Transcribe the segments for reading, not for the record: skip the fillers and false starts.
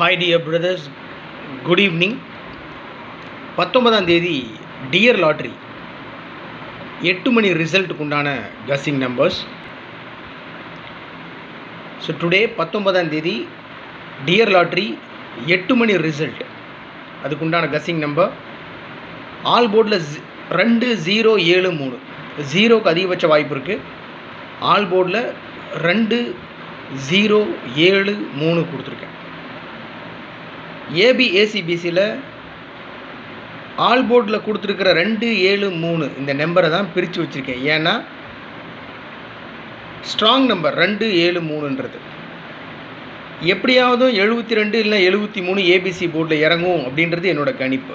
Hi dear brothers, good evening. 19ஆம் தேதி dear lottery 8 மணி ரிசல்ட்டுக்கு உண்டான guessing numbers. So today 19ஆம் தேதி dear lottery 8 மணி result, அதுக்கு உண்டான கஸ்ஸிங் நம்பர் ஆல் போர்டில் 2073. ஜீரோக்கு அதிகபட்ச வாய்ப்பு இருக்குது. ஆல் போர்டில் 2073 கொடுத்துருக்கேன். ஏபிஏசிபிசியில் ஆல் போர்டில் கொடுத்துருக்கிற 273 இந்த நம்பரை தான் பிரித்து வச்சுருக்கேன். ஏன்னா ஸ்ட்ராங் நம்பர் 273ன்றது எப்படியாவது 72 இல்லை 73 ஏபிசி போர்டில் இறங்கும் அப்படின்றது என்னோட கணிப்பு.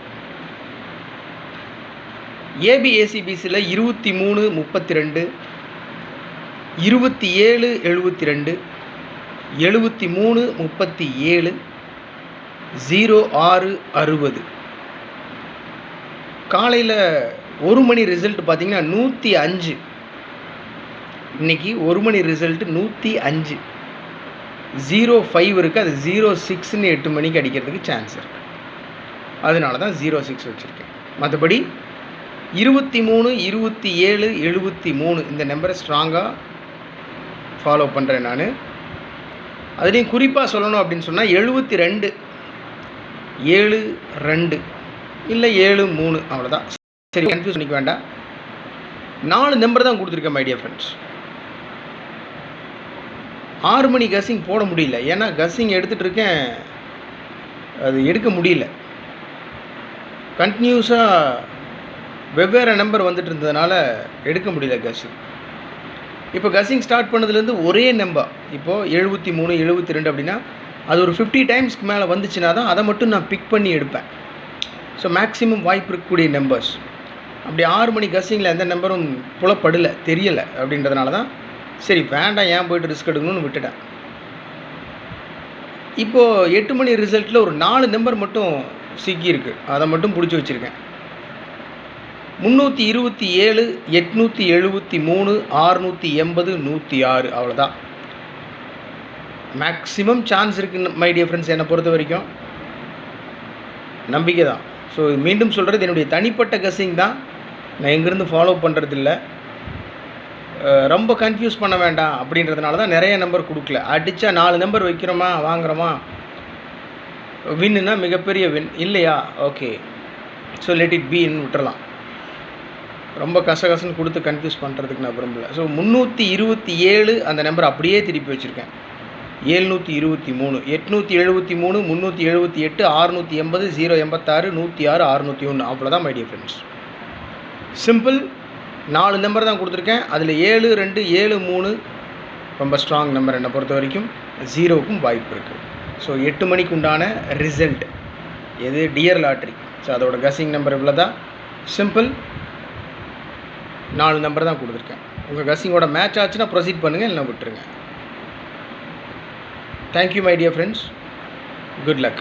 ஏபிஏசிபிசியில் 23 32, 27 72, 73 37, 06 60. காலையில் 1 மணி ரிசல்ட் பார்த்தீங்கன்னா 105. இன்றைக்கி 1 மணி ரிசல்ட்டு 105. 05 இருக்குது, அது 06ன்னு 8 மணிக்கு அடிக்கிறதுக்கு சான்ஸ் இருக்குது. அதனால தான் 06 வச்சுருக்கேன். மற்றபடி 23 27 73 இந்த நம்பரை ஸ்ட்ராங்காக ஃபாலோ பண்ணுறேன் நான். அதுலேயும் குறிப்பாக சொல்லணும் அப்படின்னு சொன்னால் 72 72 இல்லை 73 அவ்வளோதான். சரி, கன்ஃபியூஸ் பண்ணிக்க வேண்டாம். 4 நம்பர் தான் கொடுத்துருக்கேன் மை டியர் ஃப்ரெண்ட்ஸ். 6 மணி கஸ்ஸிங் போட முடியல, ஏன்னா கஸ்ஸிங் எடுத்துகிட்டு இருக்கேன், அது எடுக்க முடியல. கண்டினியூஸாக வெவ்வேறு நம்பர் வந்துட்டு இருந்ததுனால எடுக்க முடியல கஸ்ஸிங். இப்போ கஸ்ஸிங் ஸ்டார்ட் பண்ணதுலேருந்து ஒரே நம்பர், இப்போது 73 72 அப்படின்னா அது ஒரு 50 டைம்ஸ்க்கு மேலே வந்துச்சுன்னா தான் அதை மட்டும் நான் பிக் பண்ணி எடுப்பேன். ஸோ மேக்ஸிமம் வாய்ப்பு இருக்கக்கூடிய நம்பர்ஸ். அப்படி 6 மணி கஸ்ஸிங்கில் எந்த நம்பரும் புலப்படலை, தெரியலை. அப்படின்றதுனால தான் சரி வேண்டாம், ஏன் போய்ட்டு ரிஸ்க் எடுக்கணும்னு விட்டுட்டேன். இப்போது 8 மணி ரிசல்ட்டில் ஒரு 4 நம்பர் மட்டும் சிக்கியிருக்கு, அதை மட்டும் பிடிச்சி வச்சுருக்கேன். 327 873 680 106 அவ்வளோதான். மேக்ஸிமம் சான்ஸ் இருக்குது மை டியர் ஃப்ரெண்ட்ஸ். என்னை பொறுத்த வரைக்கும் நம்பிக்கை தான். ஸோ மீண்டும் சொல்கிறது, என்னுடைய தனிப்பட்ட கஸ்ஸிங் தான், நான் எங்கேருந்து ஃபாலோ பண்ணுறதில்ல. ரொம்ப கன்ஃபியூஸ் பண்ண வேண்டாம் அப்படின்றதுனால தான் நிறைய நம்பர் கொடுக்கல. அடித்தா 4 நம்பர் வைக்கிறோமா வாங்குகிறோமா, வின்னுனா மிகப்பெரிய வின் இல்லையா, ஓகே ஸோ லெட் இட் பீன்னு விட்டுறலாம். ரொம்ப கசகசன்னு கொடுத்து கன்ஃபியூஸ் பண்ணுறதுக்கு நான் விரும்பல. ஸோ 327 அந்த நம்பர் அப்படியே திருப்பி வச்சுருக்கேன். 723 873 378 680 086 106 601 அவ்வளோதான் my dear friends. Simple. 4 number தான் கொடுத்துருக்கேன். அதில் 7 2 7 3 ரொம்ப ஸ்ட்ராங் நம்பர் என்னை பொறுத்த வரைக்கும். 0க்கும் வாய்ப்பு இருக்குது. ஸோ 8 மணிக்கு உண்டான ரிசல்ட் எது, டியர் லாட்ரி. ஸோ அதோட கஸ்ஸிங் நம்பர் இவ்வளோ தான். சிம்பிள். 4 நம்பர் தான் கொடுத்துருக்கேன். உங்கள் கஸ்ஸிங்கோட மேட்ச் ஆச்சுன்னா ப்ரொசீட் பண்ணுங்கள், இல்லைனா விட்டுருங்க. Thank you my dear friends. Good luck.